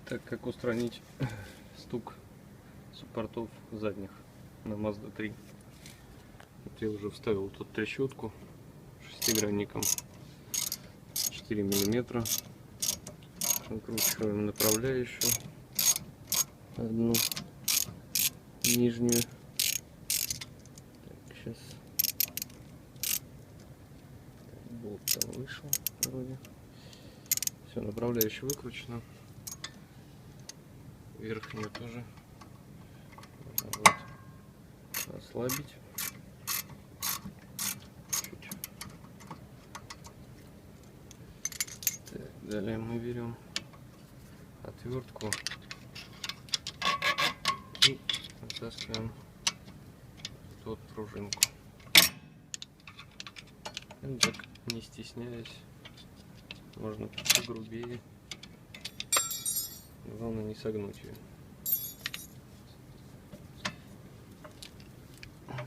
Так, как устранить стук суппортов задних на Mazda 3. Вот я уже вставил тут трещотку шестигранником 4 миллиметра. Выкручиваем направляющую одну нижнюю. Так, сейчас болт там вышел вроде. Все, направляющая выкручена. Верхнюю тоже можно вот ослабить чуть. Так, далее мы берем отвертку и вытаскиваем эту вот пружинку. И так, не стесняясь, можно погрубее. Главное не согнуть ее.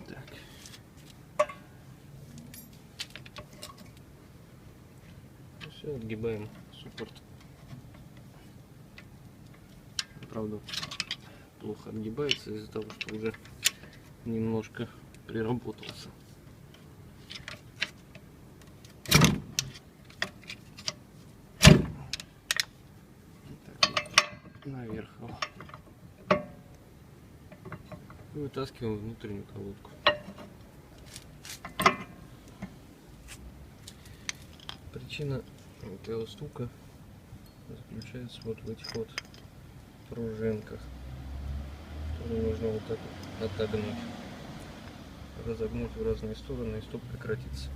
Так. Все, отгибаем суппорт. Правда, плохо отгибается из-за того, что уже немножко приработался. Наверх его. И вытаскиваем внутреннюю колодку. Причина этого стука заключается вот в этих вот пружинках, которые нужно вот так вот отогнуть, разогнуть в разные стороны, и стук прекратится.